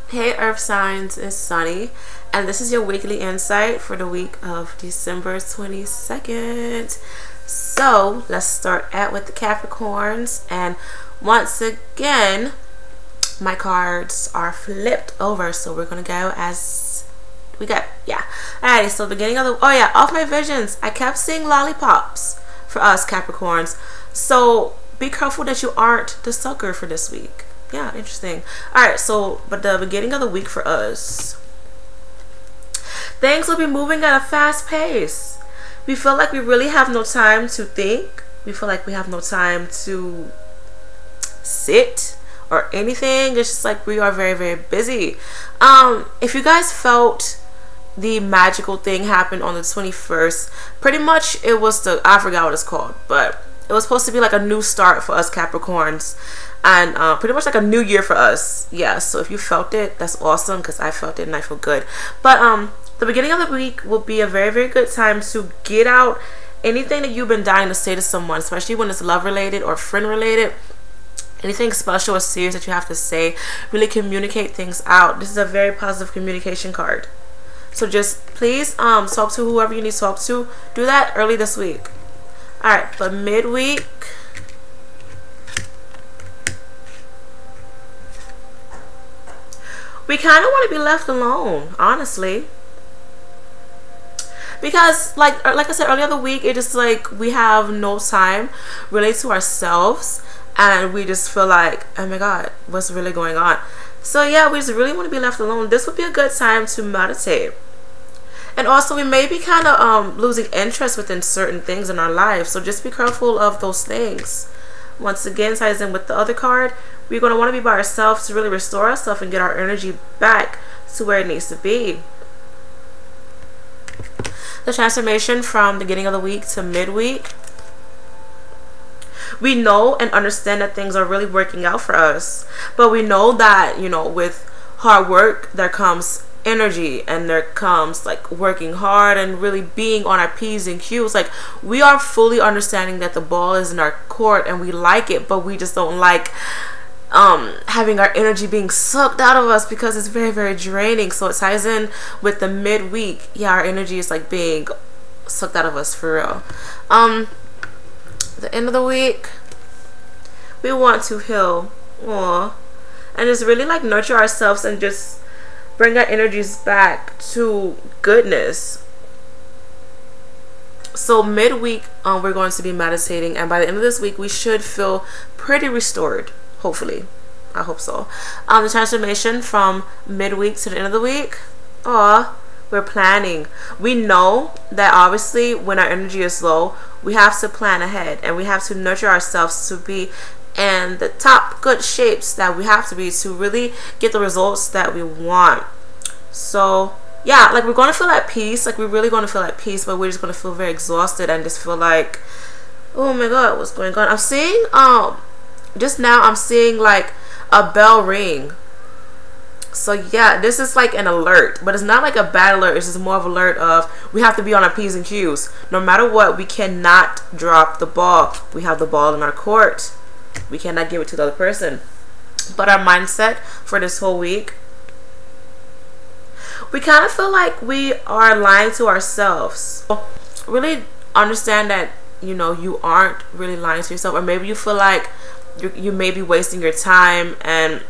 Hey Earth signs, it's Sunny, and this is your weekly insight for the week of December 22nd. So let's start out with the Capricorns, and once again my cards are flipped over, so we're gonna go as we got. Alrighty, so beginning of the off my visions, I kept seeing lollipops for us Capricorns, so be careful that you aren't the sucker for this week. Yeah, interesting. Alright, so but the beginning of the week for us, things will be moving at a fast pace. We feel like we really have no time to think. We feel like we have no time to sit or anything. It's just like we are very, very busy. If you guys felt the magical thing happened on the 21st, pretty much it was I forgot what it's called, but it was supposed to be like a new start for us Capricorns, and pretty much like a new year for us. Yeah, so if you felt it, that's awesome, because I felt it and I feel good. But the beginning of the week will be a very, very good time to get out anything that you've been dying to say to someone, especially when it's love related or friend related. Anything special or serious that you have to say, really communicate things out. This is a very positive communication card. So just please talk to whoever you need to talk to. Do that early this week. Alright, but midweek, we kind of want to be left alone, honestly. Because like I said earlier the week, it just like we have no time really to ourselves, and we just feel like, oh my god, what's really going on? So yeah, we just really want to be left alone. This would be a good time to meditate. And also, we may be kind of losing interest within certain things in our lives, so just be careful of those things. Once again, ties in with the other card, we're going to want to be by ourselves to really restore ourselves and get our energy back to where it needs to be. The transformation from beginning of the week to midweek, we know and understand that things are really working out for us, but we know that, you know, with hard work there comes energy, and there comes like working hard and really being on our P's and Q's. Like, we are fully understanding that the ball is in our court and we like it, but we just don't like having our energy being sucked out of us, because it's very, very draining. So it ties in with the midweek. Yeah, our energy is like being sucked out of us for real. The end of the week, we want to heal, and just really like nurture ourselves and just bring our energies back to goodness. So midweek, we're going to be meditating, and by the end of this week we should feel pretty restored, hopefully. I hope so. The transformation from midweek to the end of the week, we're planning. We know that obviously when our energy is low, we have to plan ahead, and we have to nurture ourselves to be in the top good shapes that we have to be to really get the results that we want. So yeah, like, we're going to feel at peace. Like, we're really going to feel at peace, but we're just going to feel very exhausted and just feel like, oh my god, what's going on? I'm seeing just now I'm seeing like a bell ring. So yeah, this is like an alert, but it's not like a bad alert. It's just more of an alert of we have to be on our P's and Q's. No matter what, we cannot drop the ball. We have the ball in our court. We cannot give it to the other person. But our mindset for this whole week, we kind of feel like we are lying to ourselves. Really understand that, you know, you aren't really lying to yourself, or maybe you feel like you may be wasting your time, and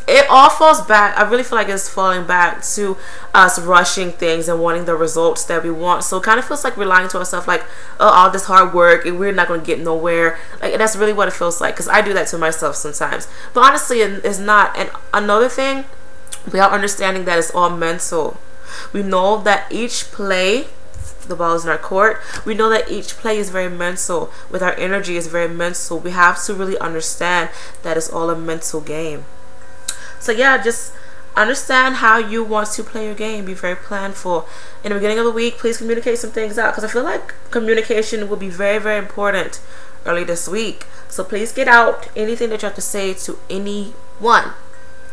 it all falls back. I really feel like it's falling back to us rushing things and wanting the results that we want. So it kind of feels like we're lying to ourselves, like, oh, all this hard work and we're not going to get nowhere. Like, that's really what it feels like, because I do that to myself sometimes. But honestly, it's not. And another thing, we are understanding that it's all mental. We know that each play, the ball is in our court, we know that each play is very mental. With our energy, is very mental. We have to really understand that it's all a mental game. So yeah, just understand how you want to play your game. Be very planful. In the beginning of the week, please communicate some things out, because I feel like communication will be very, very important early this week. So please get out anything that you have to say to anyone.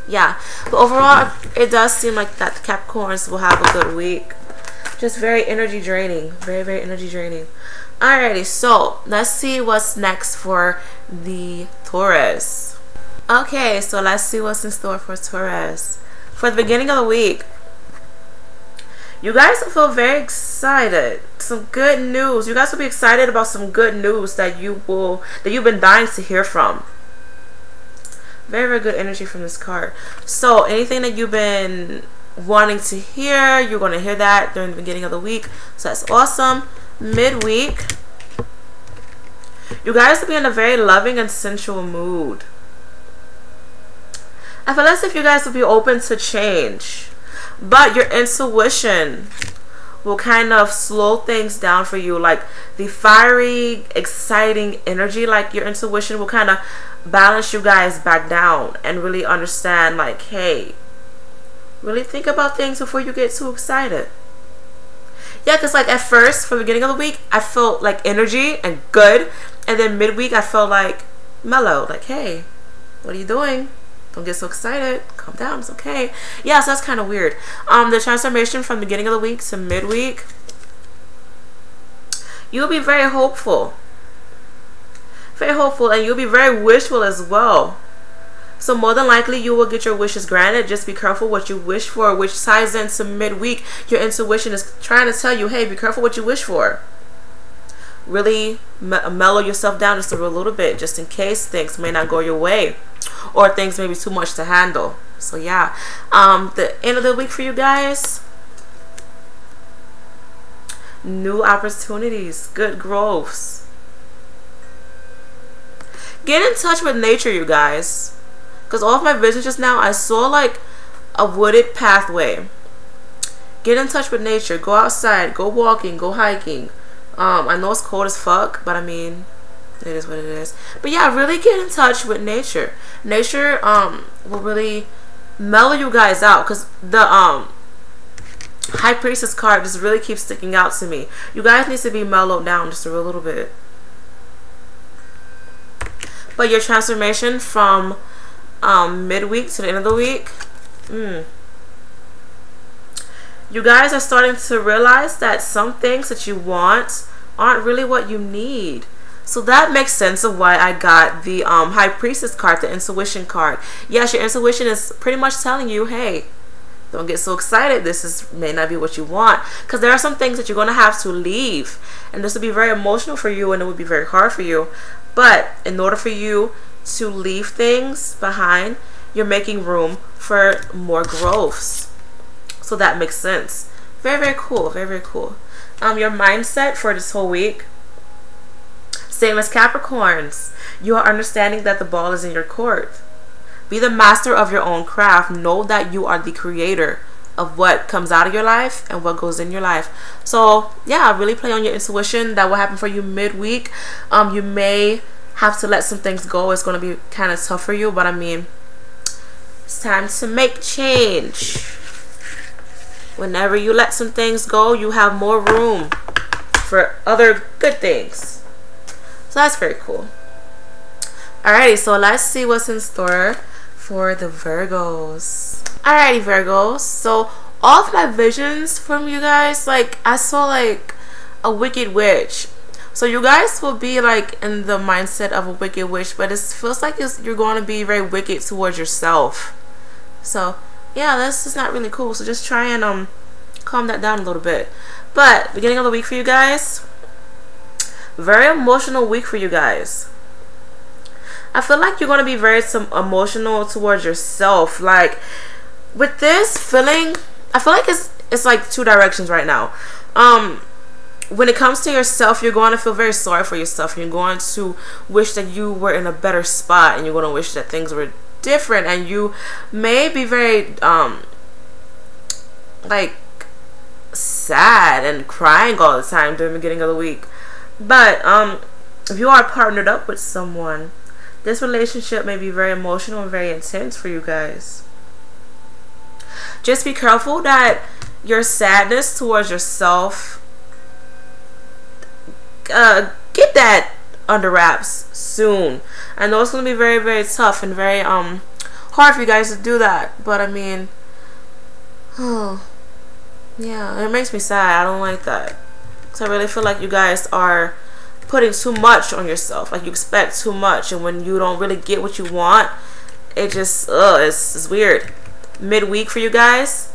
Yeah, but overall, it does seem like that the Capricorns will have a good week. Just very energy draining. Very, very energy draining. Alrighty, so let's see what's next for the Taurus. Okay, so let's see what's in store for Taurus. For the beginning of the week, you guys will feel very excited. Some good news. You guys will be excited about some good news that you've been dying to hear from. Very, very good energy from this card. So anything that you've been wanting to hear, you're going to hear that during the beginning of the week. So that's awesome. Midweek, you guys will be in a very loving and sensual mood. I feel as if you guys will be open to change, but your intuition will kind of slow things down for you. Like the fiery, exciting energy, like your intuition will kind of balance you guys back down and really understand, like, hey, really think about things before you get too excited. Yeah, because like at first, for the beginning of the week, I felt like energy and good, and then midweek I felt like mellow, like, hey, what are you doing? Don't get so excited. Calm down. It's okay. Yeah, so that's kind of weird. The transformation from beginning of the week to midweek, you'll be very hopeful. Very hopeful, and you'll be very wishful as well. So more than likely, you will get your wishes granted. Just be careful what you wish for, which ties into midweek. Your intuition is trying to tell you, hey, be careful what you wish for. Really mellow yourself down just a little bit, just in case things may not go your way, or things may be too much to handle. So yeah, the end of the week for you guys, new opportunities, good growths. Get in touch with nature, you guys, because all of my visions just now, I saw like a wooded pathway. Get in touch with nature. Go outside, go walking, go hiking. I know it's cold as fuck, but I mean, it is what it is. But yeah, really get in touch with nature. Nature will really mellow you guys out, because the High Priestess card just really keeps sticking out to me. You guys need to be mellowed down just a little bit. But your transformation from midweek to the end of the week, you guys are starting to realize that some things that you want aren't really what you need. So that makes sense of why I got the High Priestess card, the intuition card. Yes, your intuition is pretty much telling you, hey, don't get so excited. This may not be what you want. Because there are some things that you're going to have to leave. And this will be very emotional for you, and it would be very hard for you. But in order for you to leave things behind, you're making room for more growths. So that makes sense. Very, very cool. Very, very cool. Your mindset for this whole week, same as Capricorns. You are understanding that the ball is in your court. Be the master of your own craft. Know that you are the creator of what comes out of your life and what goes in your life. So yeah, really play on your intuition. That will happen for you midweek. You may have to let some things go. It's going to be kind of tough for you, but I mean, it's time to make change. Whenever you let some things go, you have more room for other good things. So that's very cool. Alrighty, so let's see what's in store for the Virgos. Alrighty, Virgos. So all of my visions from you guys, like I saw like a wicked witch. So you guys will be like in the mindset of a wicked witch, but it feels like you're going to be very wicked towards yourself. So yeah, that's just not really cool. So just try and calm that down a little bit. But beginning of the week for you guys, very emotional week for you guys. I feel like you're going to be very emotional towards yourself. Like with this feeling, I feel like it's like two directions right now. When it comes to yourself, you're going to feel very sorry for yourself. You're going to wish that you were in a better spot, and you're going to wish that things were different, and you may be very like sad and crying all the time during the beginning of the week. But if you are partnered up with someone, this relationship may be very emotional and very intense for you guys. Just be careful that your sadness towards yourself, get that under wraps soon. I know it's going to be very, very tough and very hard for you guys to do that, but I mean, oh yeah, it makes me sad. I don't like that, because I really feel like you guys are putting too much on yourself. Like you expect too much, and when you don't really get what you want, it just it's weird. midweek for you guys,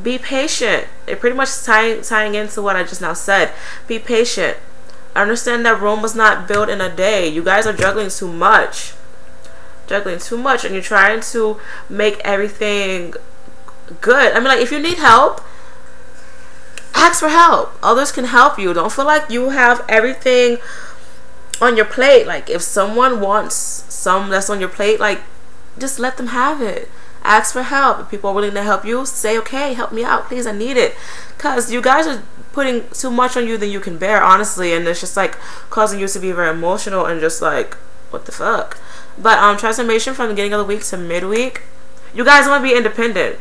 be patient. It pretty much tying into what I just now said. Be patient. I understand that Rome was not built in a day. You guys are juggling too much. And you're trying to make everything good. I mean, like, if you need help, ask for help. Others can help you. Don't feel like you have everything on your plate. Like, if someone wants some that's on your plate, like, just let them have it. Ask for help. If people are willing to help you, say, okay, help me out, please, I need it. Because you guys are putting too much on you than you can bear, honestly, and it's just like causing you to be very emotional and just like, what the fuck. But transformation from the beginning of the week to midweek, you guys want to be independent.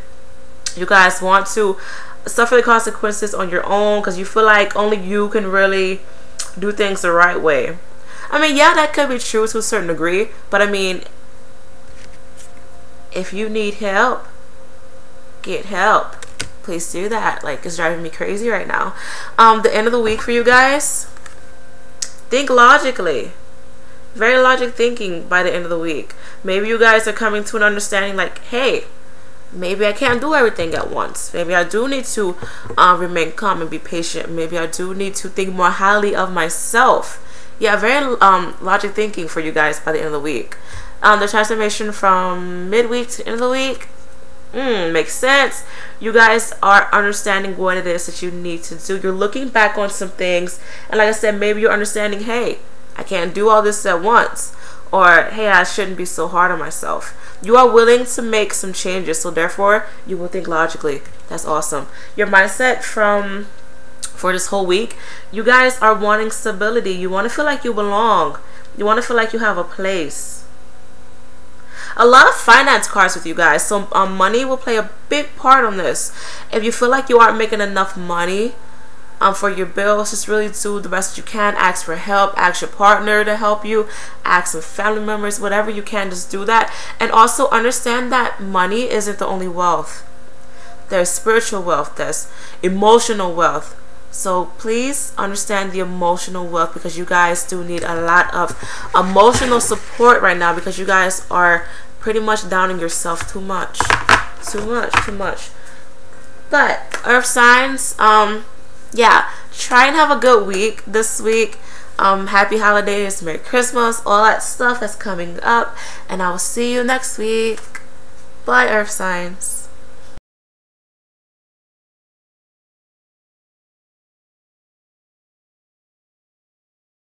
You guys want to suffer the consequences on your own because you feel like only you can really do things the right way. I mean, yeah, that could be true to a certain degree, but I mean, if you need help, get help. Please do that. Like, it's driving me crazy right now. The end of the week for you guys, think logically. Very logic thinking by the end of the week. Maybe you guys are coming to an understanding like, hey, maybe I can't do everything at once. Maybe I do need to remain calm and be patient. Maybe I do need to think more highly of myself. Yeah, very logic thinking for you guys by the end of the week. The transformation from midweek to the end of the week, makes sense. You guys are understanding what it is that you need to do. You're looking back on some things, and like I said, maybe you're understanding, hey, I can't do all this at once, or hey, I shouldn't be so hard on myself. You are willing to make some changes, so therefore you will think logically. That's awesome. Your mindset for this whole week, you guys are wanting stability. You want to feel like you belong. You want to feel like you have a place. A lot of finance cards with you guys, so money will play a big part on this. If you feel like you aren't making enough money for your bills, just really do the best that you can. Ask for help. Ask your partner to help you. Ask some family members. Whatever you can, just do that. And also understand that money isn't the only wealth. There's spiritual wealth. There's emotional wealth. So please understand the emotional wealth, because you guys do need a lot of emotional support right now, because you guys are pretty much downing yourself too much. But earth signs, yeah, try and have a good week this week. Happy holidays, Merry Christmas, all that stuff that's coming up, and I will see you next week. Bye, earth signs.